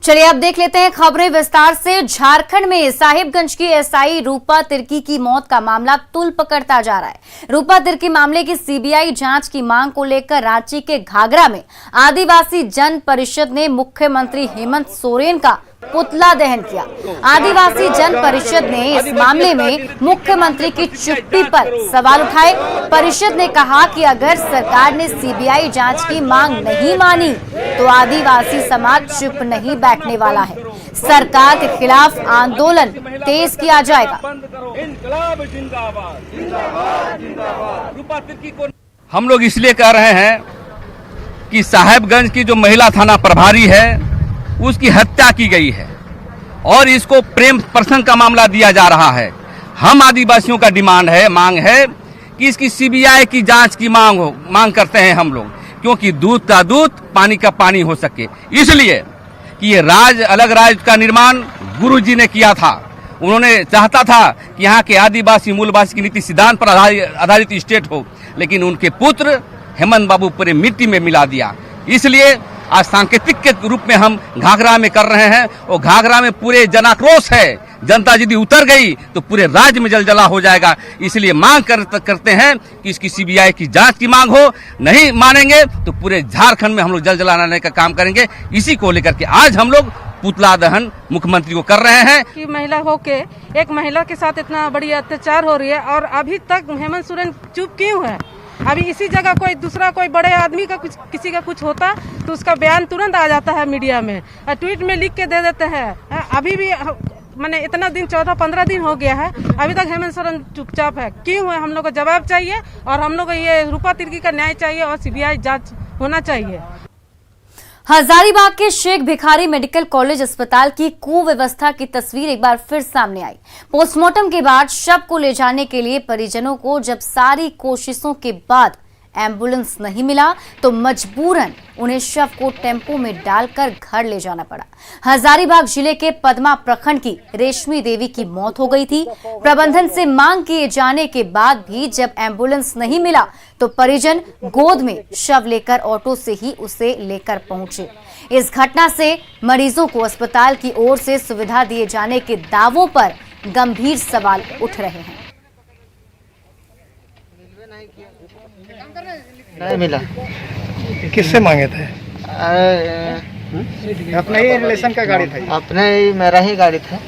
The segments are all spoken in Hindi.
चलिए अब देख लेते हैं खबरें विस्तार से। झारखंड में साहिबगंज की एसआई रूपा तिर्की की मौत का मामला तूल पकड़ता जा रहा है। रूपा तिर्की मामले की सीबीआई जांच की मांग को लेकर रांची के घाघरा में आदिवासी जन परिषद ने मुख्यमंत्री हेमंत सोरेन का पुतला दहन किया। आदिवासी जन परिषद ने इस मामले में मुख्यमंत्री की चुप्पी पर सवाल उठाए। परिषद ने कहा कि अगर सरकार ने सीबीआई जांच की मांग नहीं मानी तो आदिवासी समाज चुप नहीं बैठने वाला है। सरकार के खिलाफ आंदोलन तेज किया जाएगा। हम लोग इसलिए कह रहे हैं कि साहेबगंज की जो महिला थाना प्रभारी है उसकी हत्या की गई है और इसको प्रेम प्रसंग का मामला दिया जा रहा है। हम आदिवासियों का मांग है कि इसकी सीबीआई की जांच की मांग करते हैं हम लोग, क्योंकि दूध का दूध पानी का पानी हो सके। इसलिए कि ये अलग राज्य का निर्माण गुरुजी ने किया था। उन्होंने चाहता था कि यहाँ के आदिवासी मूलवासी की नीति सिद्धांत पर आधारित स्टेट हो, लेकिन उनके पुत्र हेमंत बाबू पूरे मिट्टी में मिला दिया। इसलिए आज सांकेतिक के रूप में हम घाघरा में कर रहे हैं और घाघरा में पूरे जनाक्रोश है। जनता यदि उतर गई तो पूरे राज्य में जलजला हो जाएगा। इसलिए मांग करते हैं कि इसकी सीबीआई की जांच की मांग हो। नहीं मानेंगे तो पूरे झारखंड में हम लोग जलाने का काम करेंगे। इसी को लेकर के आज हम लोग पुतला दहन मुख्यमंत्री को कर रहे हैं। कि महिला होके एक महिला के साथ इतना बड़ी अत्याचार हो रही है और अभी तक हेमंत सोरेन चुप क्यों है? अभी इसी जगह कोई बड़े आदमी का किसी का कुछ होता तो उसका बयान तुरंत आ जाता है मीडिया में, ट्वीट में लिख के दे देते हैं। अभी भी मैंने इतना दिन 14-15 दिन हो गया है, अभी तक हेमंत सोरेन चुपचाप है। क्यों है? हम लोग को जवाब चाहिए और हम लोग को ये रूपा तिर्की का न्याय चाहिए और सीबीआई जांच होना चाहिए। हजारीबाग के शेख भिखारी मेडिकल कॉलेज अस्पताल की कुव्यवस्था की तस्वीर एक बार फिर सामने आई। पोस्टमार्टम के बाद शव को ले जाने के लिए परिजनों को जब सारी कोशिशों के बाद एम्बुलेंस नहीं मिला तो मजबूरन उन्हें शव को टेम्पो में डालकर घर ले जाना पड़ा। हजारीबाग जिले के पदमा प्रखंड की रेशमी देवी की मौत हो गई थी। प्रबंधन से मांग किए जाने के बाद भी जब एम्बुलेंस नहीं मिला तो परिजन गोद में शव लेकर ऑटो से ही उसे लेकर पहुंचे। इस घटना से मरीजों को अस्पताल की ओर से सुविधा दिए जाने के दावों पर गंभीर सवाल उठ रहे हैं। नहीं मिला। किससे मांगे थे? अपने ही रिलेशन का गाड़ी था। अपने ही मेरा ही गाड़ी था।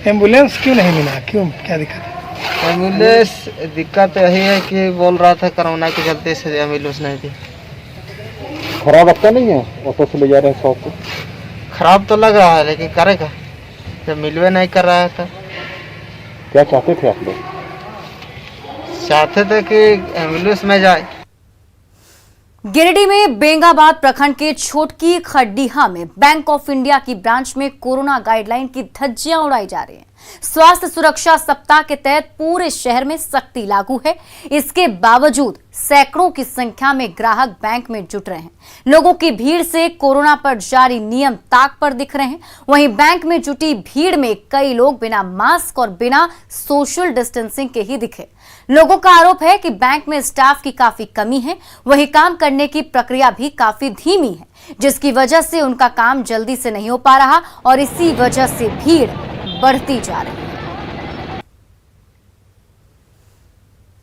एम्बुलेंस क्यों नहीं मिला? क्यों, क्या दिक्कत है? एम्बुलेंस दिक्कत यही है कि बोल रहा था कोरोना के चलते से एम्बुलेंस नहीं थी। खराब लगता नहीं है ऑटो से ले जा रहे हैं शॉप को? खराब तो लग रहा है लेकिन करेगा जब मिलवे नहीं कर रहा था। क्या चाहते थे आप लोग? चाहते थे कि एम्बुलेंस में जाए। गिरिडीह में बेंगाबाद प्रखंड के छोटकी खड्डीहा में बैंक ऑफ इंडिया की ब्रांच में कोरोना गाइडलाइन की धज्जियां उड़ाई जा रही हैं। स्वास्थ्य सुरक्षा सप्ताह के तहत पूरे शहर में सख्ती लागू है। इसके बावजूद सैकड़ों की संख्या में ग्राहक बैंक में जुट रहे हैं। लोगों की भीड़ से कोरोना पर जारी नियम ताक पर दिख रहे हैं। वहीं बैंक में जुटी भीड़ में कई लोग बिना मास्क और बिना सोशल डिस्टेंसिंग के ही दिखे। लोगों का आरोप है कि बैंक में स्टाफ की काफी कमी है। वहीं काम करने की प्रक्रिया भी काफी धीमी है, जिसकी वजह से उनका काम जल्दी से नहीं हो पा रहा और इसी वजह से भीड़ बढ़ती जा रही है।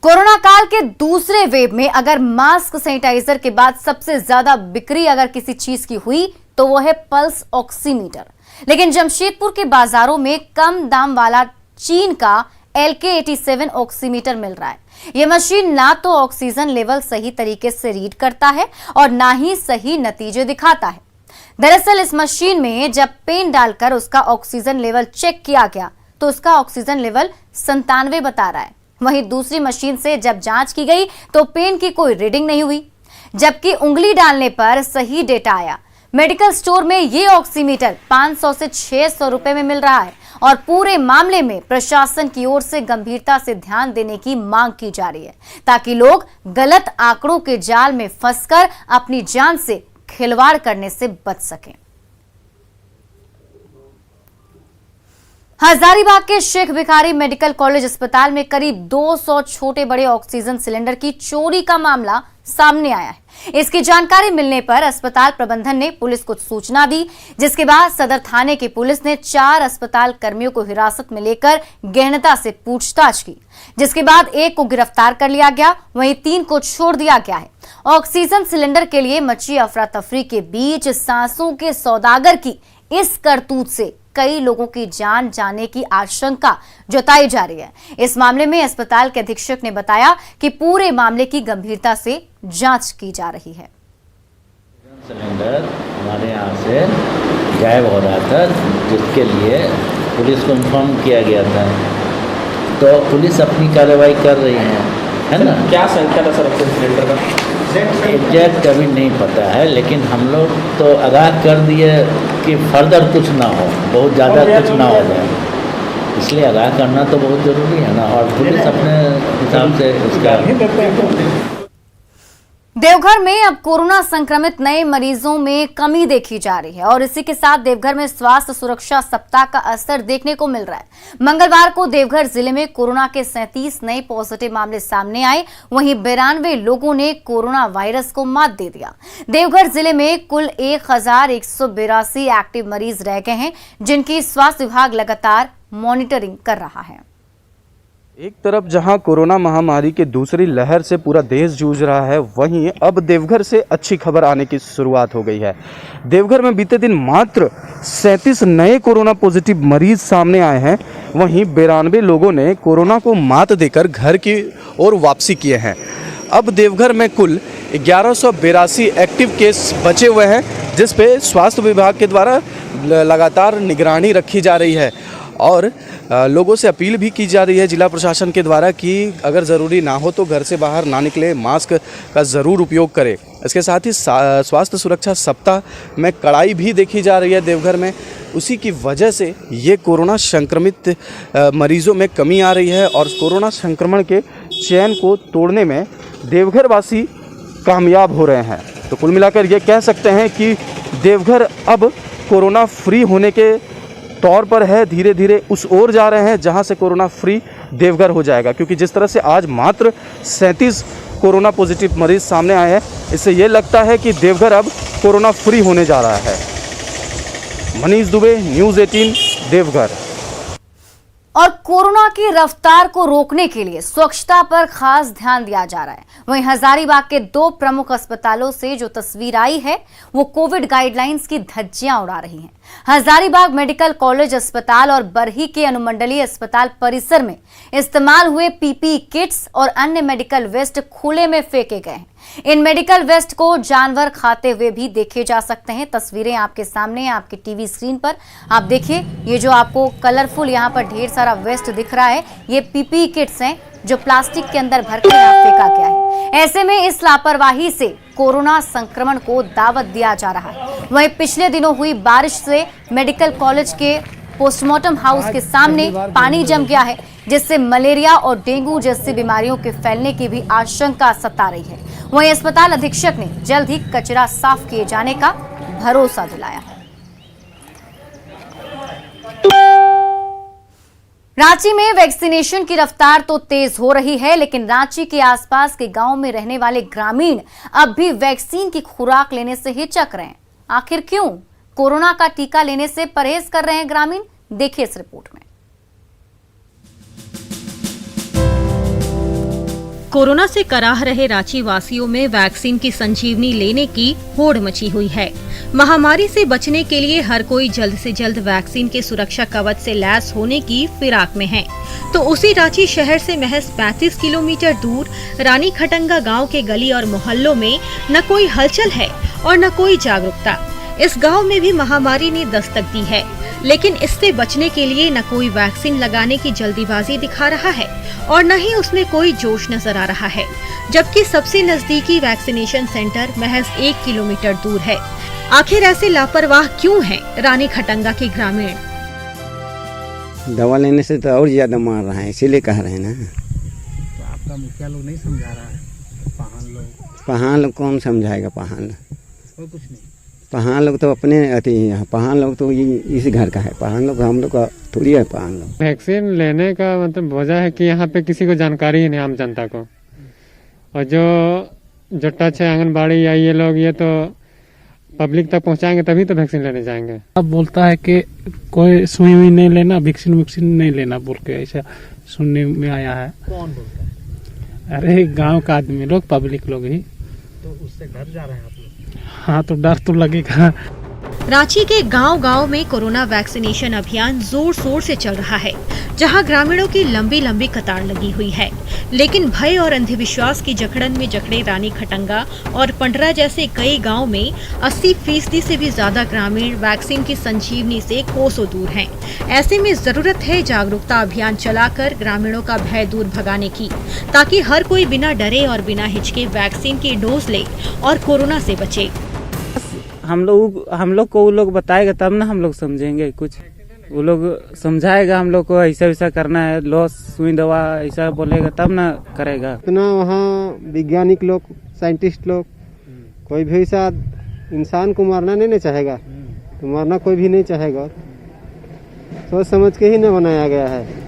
कोरोना काल के दूसरे वेव में अगर मास्क सैनिटाइजर के बाद सबसे ज्यादा बिक्री अगर किसी चीज की हुई तो वो है पल्स ऑक्सीमीटर। लेकिन जमशेदपुर के बाजारों में कम दाम वाला चीन का LK87 ऑक्सीमीटर मिल रहा है। यह मशीन ना तो ऑक्सीजन लेवल सही तरीके से रीड करता है और ना ही सही नतीजे दिखाता है। दरअसल इस मशीन में जब पेन डालकर उसका ऑक्सीजन लेवल चेक किया गया तो उसका ऑक्सीजन लेवल 97 बता रहा है। वहीं दूसरी मशीन से जब जांच की गई तो पेन की कोई रीडिंग नहीं हुई, जबकि उंगली डालने पर सही डेटा आया। मेडिकल स्टोर में ये ऑक्सीमीटर 500 से 600 रुपए में मिल रहा है और पूरे मामले में प्रशासन की ओर से गंभीरता से ध्यान देने की मांग की जा रही है ताकि लोग गलत आंकड़ों के जाल में फंसकर अपनी जान से खिलवाड़ करने से बच सकें। हजारीबाग के शेख भिखारी मेडिकल कॉलेज अस्पताल में करीब 200 छोटे बड़े ऑक्सीजन सिलेंडर की चोरी का मामला सामने आया है। इसकी जानकारी मिलने पर अस्पताल प्रबंधन ने पुलिस को सूचना दी, जिसके बाद सदर थाने की पुलिस ने 4 अस्पताल कर्मियों को हिरासत में लेकर गहनता से पूछताछ की, जिसके बाद एक को गिरफ्तार कर लिया गया, वहीं 3 को छोड़ दिया गया है। ऑक्सीजन सिलेंडर के लिए मची अफरा तफरी के बीच सांसों के सौदागर की इस करतूत से कई लोगों की जान जाने की आशंका जताई जा रही है। इस मामले में अस्पताल के अधीक्षक ने बताया कि पूरे मामले की गंभीरता से जांच की जा रही है। सिलेंडर हमारे यहाँ से गायब हो रहा था, जिसके लिए पुलिस को इन्फॉर्म किया गया था, तो पुलिस अपनी कार्रवाई कर रही है ना। क्या संख्या था सर ऑक्सीजन सिलेंडर का? एग्जैक्ट अभी नहीं पता है, लेकिन हम लोग तो आगाह कर दिए कि फर्दर कुछ ना हो, बहुत ज़्यादा कुछ ना हो जाए, इसलिए आगाह करना तो बहुत ज़रूरी है ना। और पुलिस अपने हिसाब से उसका। देवघर में अब कोरोना संक्रमित नए मरीजों में कमी देखी जा रही है और इसी के साथ देवघर में स्वास्थ्य सुरक्षा सप्ताह का असर देखने को मिल रहा है। मंगलवार को देवघर जिले में कोरोना के 37 नए पॉजिटिव मामले सामने आए, वहीं 92 लोगों ने कोरोना वायरस को मात दे दिया। देवघर जिले में कुल 1182 एक्टिव मरीज रह गए हैं, जिनकी स्वास्थ्य विभाग लगातार मॉनिटरिंग कर रहा है। एक तरफ जहां कोरोना महामारी के दूसरी लहर से पूरा देश जूझ रहा है, वहीं अब देवघर से अच्छी खबर आने की शुरुआत हो गई है। देवघर में बीते दिन मात्र 37 नए कोरोना पॉजिटिव मरीज सामने आए हैं, वहीं 92 लोगों ने कोरोना को मात देकर घर की ओर वापसी किए हैं। अब देवघर में कुल 1182 एक्टिव केस बचे हुए हैं, जिस पे स्वास्थ्य विभाग के द्वारा लगातार निगरानी रखी जा रही है और लोगों से अपील भी की जा रही है जिला प्रशासन के द्वारा कि अगर ज़रूरी ना हो तो घर से बाहर ना निकले, मास्क का ज़रूर उपयोग करें। इसके साथ ही स्वास्थ्य सुरक्षा सप्ताह में कड़ाई भी देखी जा रही है देवघर में। उसी की वजह से ये कोरोना संक्रमित मरीज़ों में कमी आ रही है और कोरोना संक्रमण के चैन को तोड़ने में देवघर वासी कामयाब हो रहे हैं। तो कुल मिलाकर ये कह सकते हैं कि देवघर अब कोरोना फ्री होने के तौर पर है, धीरे धीरे उस ओर जा रहे हैं जहां से कोरोना फ्री देवघर हो जाएगा, क्योंकि जिस तरह से आज मात्र 37 कोरोना पॉजिटिव मरीज सामने आए हैं, इससे ये लगता है कि देवघर अब कोरोना फ्री होने जा रहा है। मनीष दुबे, न्यूज़ 18, देवघर। और कोरोना की रफ्तार को रोकने के लिए स्वच्छता पर खास ध्यान दिया जा रहा है। वहीं हजारीबाग के 2 प्रमुख अस्पतालों से जो तस्वीर आई है, वो कोविड गाइडलाइंस की धज्जियां उड़ा रही हैं। हजारीबाग मेडिकल कॉलेज अस्पताल और बरही के अनुमंडलीय अस्पताल परिसर में इस्तेमाल हुए पीपीई किट्स और अन्य मेडिकल वेस्ट खुले में फेंके गए हैं। इन मेडिकल वेस्ट को जानवर खाते हुए भी देखे जा सकते हैं। तस्वीरें आपके सामने हैं, आपके टीवी स्क्रीन पर आप देखिए। ये जो आपको कलरफुल यहाँ पर ढेर सारा वेस्ट दिख रहा है, ये पीपीई किट्स हैं जो प्लास्टिक के अंदर भरकर यहाँ फेंका गया है। ऐसे में इस लापरवाही से कोरोना संक्रमण को दावत दिया जा रहा है। वहीं पिछले दिनों हुई बारिश से मेडिकल कॉलेज के पोस्टमार्टम हाउस के सामने पानी जम गया है, जिससे मलेरिया और डेंगू जैसी बीमारियों के फैलने की भी आशंका सता रही है। वहीं अस्पताल अधीक्षक ने जल्द ही कचरा साफ किए जाने का भरोसा दिलाया है। रांची में वैक्सीनेशन की रफ्तार तो तेज हो रही है, लेकिन रांची के आसपास के गांव में रहने वाले ग्रामीण अब भी वैक्सीन की खुराक लेने से हिचक रहे हैं। आखिर क्यों? कोरोना का टीका लेने से परहेज कर रहे हैं ग्रामीण, देखिए इस रिपोर्ट में। कोरोना से कराह रहे रांची वासियों में वैक्सीन की संजीवनी लेने की होड़ मची हुई है। महामारी से बचने के लिए हर कोई जल्द से जल्द वैक्सीन के सुरक्षा कवच से लैस होने की फिराक में है। तो उसी रांची शहर से महज 35 किलोमीटर दूर रानी खटंगा गांव के गली और मोहल्लों में न कोई हलचल है और न कोई जागरूकता। इस गांव में भी महामारी ने दस्तक दी है, लेकिन इससे बचने के लिए न कोई वैक्सीन लगाने की जल्दीबाजी दिखा रहा है और न ही उसमें कोई जोश नजर आ रहा है, जबकि सबसे नजदीकी वैक्सीनेशन सेंटर महज 1 किलोमीटर दूर है। आखिर ऐसे लापरवाह क्यों हैं रानी खटंगा के ग्रामीण? दवा लेने से तो और ज्यादा मार रहा है, इसीलिए कह रहे हैं ना। तो आपका मुखिया लोग नहीं समझा रहा है? पहान लोग कौन समझाएगा? पहान कोई कुछ नहीं। पहाड़ लोग तो अपने अति हैं, पहाड़ लोग तो इसी घर का है, पहाड़ लोग हम लोग का थोड़ी है पहाड़ लोग। वैक्सीन लेने का मतलब वजह है कि यहाँ पे किसी को जानकारी ही नहीं, आम जनता को। और जो टच है आंगनबाड़ी या ये लोग, ये तो पब्लिक तक पहुँचाएंगे तभी तो वैक्सीन लेने जाएंगे। अब बोलता है कि कोई सुई हुई नहीं लेना, वैक्सीन नहीं लेना बोल के ऐसा सुनने में आया है। कौन बोलता है? अरे गांव का आदमी लोग, पब्लिक लोग ही। तो उससे डर जा रहे हैं आप लोग? हाँ तो डर तो लगेगा। रांची के गांव-गांव में कोरोना वैक्सीनेशन अभियान जोर शोर से चल रहा है, जहां ग्रामीणों की लंबी लंबी कतार लगी हुई है। लेकिन भय और अंधविश्वास की जकड़न में जकड़े रानी खटंगा और पंडरा जैसे कई गांव में 80% से भी ज्यादा ग्रामीण वैक्सीन की संजीवनी से कोसों दूर हैं। ऐसे में जरूरत है जागरूकता अभियान चलाकर ग्रामीणों का भय दूर भगाने की, ताकि हर कोई बिना डरे और बिना हिचके वैक्सीन की डोज ले और कोरोना से बचे। हम लोग को वो लोग बताएगा तब ना हम लोग समझेंगे कुछ। वो लोग समझाएगा हम लोग को ऐसा वैसा करना है, लॉस सुई दवा ऐसा बोलेगा तब ना करेगा। इतना वहाँ वैज्ञानिक लोग, साइंटिस्ट लोग, कोई भी ऐसा इंसान को मारना नहीं चाहेगा, तो मारना कोई भी नहीं चाहेगा, सोच समझ के ही न बनाया गया है।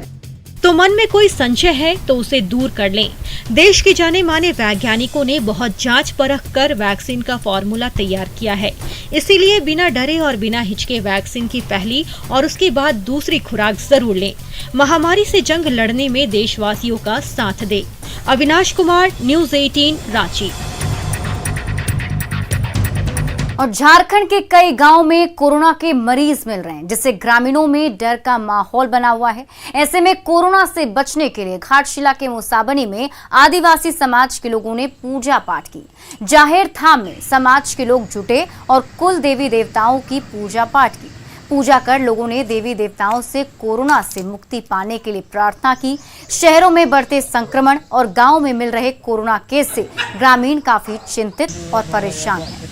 तो मन में कोई संशय है तो उसे दूर कर लें। देश के जाने माने वैज्ञानिकों ने बहुत जांच परख कर वैक्सीन का फॉर्मूला तैयार किया है। इसीलिए बिना डरे और बिना हिचके वैक्सीन की पहली और उसके बाद दूसरी खुराक जरूर लें। महामारी से जंग लड़ने में देशवासियों का साथ दे। अविनाश कुमार, न्यूज़ 18, रांची। और झारखंड के कई गांव में कोरोना के मरीज मिल रहे हैं, जिससे ग्रामीणों में डर का माहौल बना हुआ है। ऐसे में कोरोना से बचने के लिए घाटशिला के मुसाबनी में आदिवासी समाज के लोगों ने पूजा पाठ की। जाहिर थाम में समाज के लोग जुटे और कुल देवी देवताओं की पूजा पाठ की। पूजा कर लोगों ने देवी देवताओं से कोरोना से मुक्ति पाने के लिए प्रार्थना की। शहरों में बढ़ते संक्रमण और गांव में मिल रहे कोरोना केस से ग्रामीण काफी चिंतित और परेशान हैं।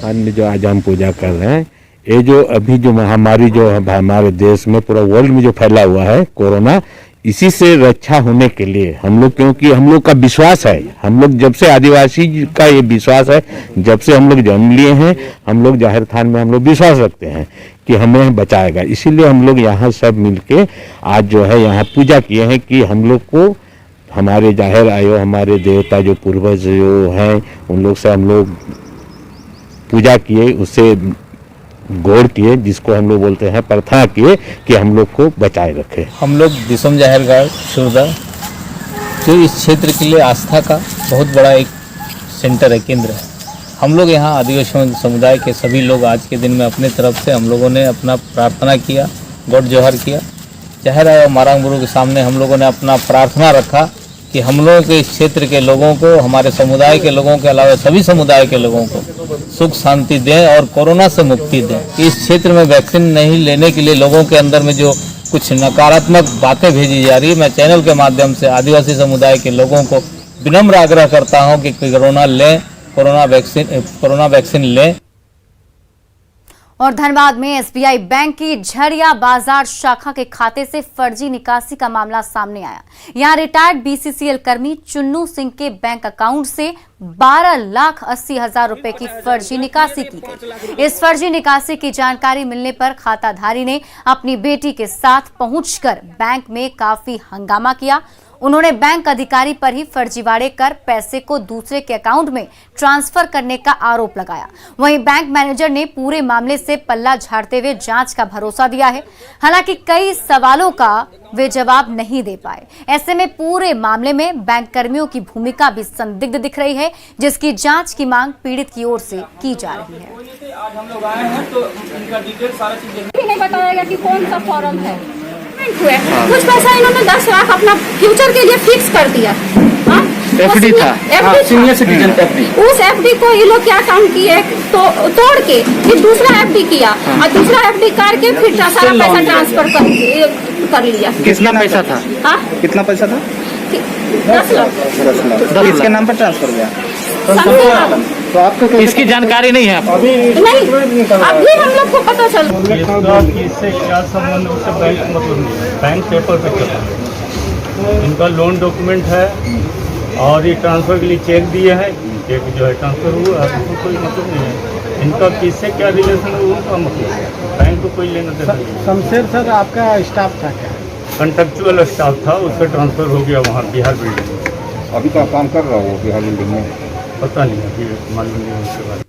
में जो आज हम पूजा कर रहे हैं, ये जो अभी जो महामारी जो हमारे देश में पूरा वर्ल्ड में जो फैला हुआ है कोरोना, इसी से रक्षा होने के लिए हम लोग, क्योंकि हम लोग का विश्वास है, हम लोग जब से आदिवासी का ये विश्वास है, जब से हम लोग जन्म लिए हैं, हम लोग जाहिर थान में हम लोग विश्वास रखते हैं कि हमें बचाएगा। इसीलिए हम लोग यहाँ सब मिलके आज जो है यहाँ पूजा किए हैं कि हम लोग को हमारे जाहिर आयो, हमारे देवता जो पूर्वज जो हैं उन लोग से हम लोग पूजा किए, उससे गौर किए, जिसको हम लोग बोलते हैं प्रार्थना किए कि हम लोग को बचाए रखे। हम लोग दिसम जाहिरगढ़ सुरदा जो इस क्षेत्र के लिए आस्था का बहुत बड़ा एक सेंटर है, केंद्र है। हम लोग यहाँ आदिवासी समुदाय के सभी लोग आज के दिन में अपने तरफ से हम लोगों ने अपना प्रार्थना किया, गौर जोहर किया। जाहिर है मारांग गुरु के सामने हम लोगों ने अपना प्रार्थना रखा कि हम लोगों के इस क्षेत्र के लोगों को, हमारे समुदाय के लोगों के अलावा सभी समुदाय के लोगों को सुख शांति दें और कोरोना से मुक्ति दें। इस क्षेत्र में वैक्सीन नहीं लेने के लिए लोगों के अंदर में जो कुछ नकारात्मक बातें भेजी जा रही है, मैं चैनल के माध्यम से आदिवासी समुदाय के लोगों को विनम्र आग्रह करता हूं कि कोरोना लें, कोरोना वैक्सीन लें। और धनबाद में एसबीआई बैंक की झरिया बाजार शाखा के खाते से फर्जी निकासी का मामला सामने आया। यहां रिटायर्ड बीसीसीएल कर्मी चुन्नू सिंह के बैंक अकाउंट से 12,80,000 रुपए की फर्जी निकासी की गई। इस फर्जी निकासी की जानकारी मिलने पर खाताधारी ने अपनी बेटी के साथ पहुंचकर बैंक में काफी हंगामा किया। उन्होंने बैंक अधिकारी पर ही फर्जीवाड़े कर पैसे को दूसरे के अकाउंट में ट्रांसफर करने का आरोप लगाया। वहीं बैंक मैनेजर ने पूरे मामले से पल्ला झाड़ते हुए जांच का भरोसा दिया है। हालांकि कई सवालों का वे जवाब नहीं दे पाए। ऐसे में पूरे मामले में बैंक कर्मियों की भूमिका भी संदिग्ध दिख रही है, जिसकी जांच की मांग पीड़ित की ओर से की जा रही है। आज हम लोग आए हैं तो इनका डिटेल सारा चीज नहीं बताया गया कि कौन सा फॉर्म है। कुछ पैसा इन्होंने 10 लाख अपना फ्यूचर के लिए फिक्स कर दिया। एफडी था, सीनियर सिटीजन एफडी। उस एफडी को ये लोग क्या काम किए, तो तोड़ के फिर दूसरा एफडी किया और दूसरा एफडी करके फिर सारा पैसा ट्रांसफर कर लिया। कितना पैसा था? कितना पैसा था? 10 लाख। इसके नाम पर ट्रांसफर हुआ। तो आपको इसकी जानकारी नहीं है? नहीं, अभी हम लोग को पता चल। इससे क्या संबंध? उससे बैंक मतलब नहीं, बैंक पेपर पे चला, इनका लोन डॉक्यूमेंट है और ये ट्रांसफर के लिए चेक दिए हैं। चेक जो है ट्रांसफर हुआ है, उसको कोई मतलब नहीं है। इनका किससे क्या रिलेशन है उनका मतलब है, बैंक को कोई लेना देना नहीं। शमशेर सर आपका स्टाफ था क्या? कंट्रेक्चुअल स्टाफ था, उसका ट्रांसफर हो गया वहाँ बिहार बिल्डिंग में। अभी तो काम कर रहा हूँ बिहार बिल्डिंग में, पता नहीं अभी मालूम नहीं उसके बाद।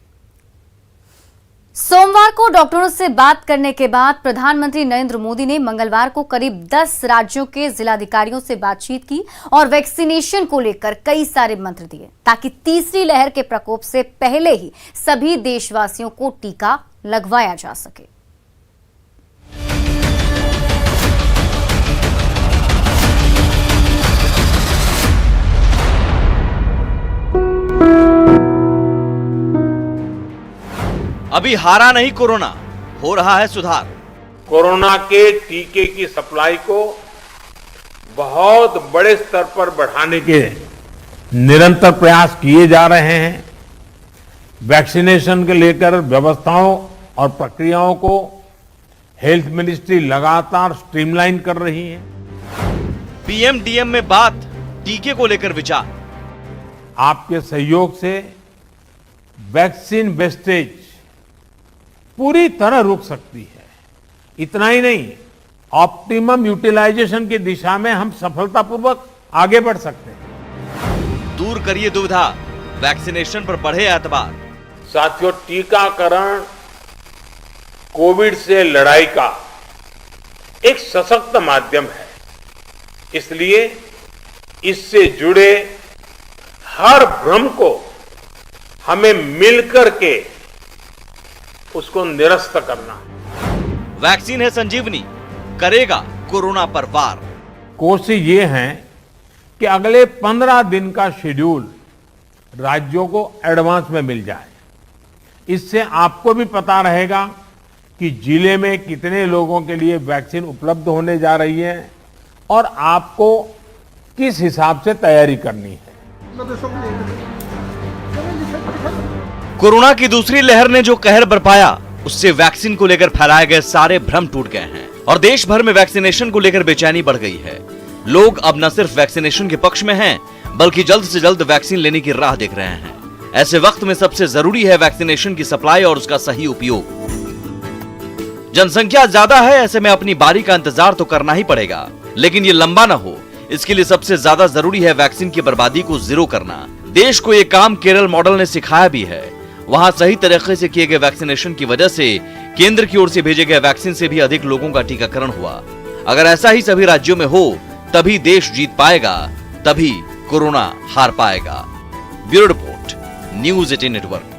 सोमवार को डॉक्टरों से बात करने के बाद प्रधानमंत्री नरेंद्र मोदी ने मंगलवार को करीब 10 राज्यों के जिलाधिकारियों से बातचीत की और वैक्सीनेशन को लेकर कई सारे मंत्र दिए ताकि तीसरी लहर के प्रकोप से पहले ही सभी देशवासियों को टीका लगवाया जा सके। अभी हारा नहीं कोरोना, हो रहा है सुधार। कोरोना के टीके की सप्लाई को बहुत बड़े स्तर पर बढ़ाने के निरंतर प्रयास किए जा रहे हैं। वैक्सीनेशन के लेकर व्यवस्थाओं और प्रक्रियाओं को हेल्थ मिनिस्ट्री लगातार स्ट्रीमलाइन कर रही है। पीएमडीएम में बात, टीके को लेकर विचार। आपके सहयोग से वैक्सीन वेस्टेज पूरी तरह रुक सकती है। इतना ही नहीं, ऑप्टिमम यूटिलाइजेशन की दिशा में हम सफलतापूर्वक आगे बढ़ सकते हैं। दूर करिए दुविधा, वैक्सीनेशन पर बढ़े एतबार। साथियों, टीकाकरण कोविड से लड़ाई का एक सशक्त माध्यम है, इसलिए इससे जुड़े हर भ्रम को हमें मिलकर के उसको निरस्त करना। वैक्सीन है संजीवनी, करेगा कोरोना पर वार। कोशिश ये है कि अगले 15 दिन का शेड्यूल राज्यों को एडवांस में मिल जाए। इससे आपको भी पता रहेगा कि जिले में कितने लोगों के लिए वैक्सीन उपलब्ध होने जा रही है और आपको किस हिसाब से तैयारी करनी है। कोरोना की दूसरी लहर ने जो कहर बरपाया, उससे वैक्सीन को लेकर फैलाए गए सारे भ्रम टूट गए हैं और देश भर में वैक्सीनेशन को लेकर बेचैनी बढ़ गई है। लोग अब न सिर्फ वैक्सीनेशन के पक्ष में हैं, बल्कि जल्द से जल्द वैक्सीन लेने की राह देख रहे हैं। ऐसे वक्त में सबसे जरूरी है वैक्सीनेशन की सप्लाई और उसका सही उपयोग। जनसंख्या ज्यादा है, ऐसे में अपनी बारी का इंतजार तो करना ही पड़ेगा, लेकिन ये लंबा न हो, इसके लिए सबसे ज्यादा जरूरी है वैक्सीन की बर्बादी को जीरो करना। देश को ये काम केरल मॉडल ने सिखाया भी है। वहां सही तरीके से किए गए वैक्सीनेशन की वजह से केंद्र की ओर से भेजे गए वैक्सीन से भी अधिक लोगों का टीकाकरण हुआ। अगर ऐसा ही सभी राज्यों में हो, तभी देश जीत पाएगा, तभी कोरोना हार पाएगा। Bureau report, news 18 network.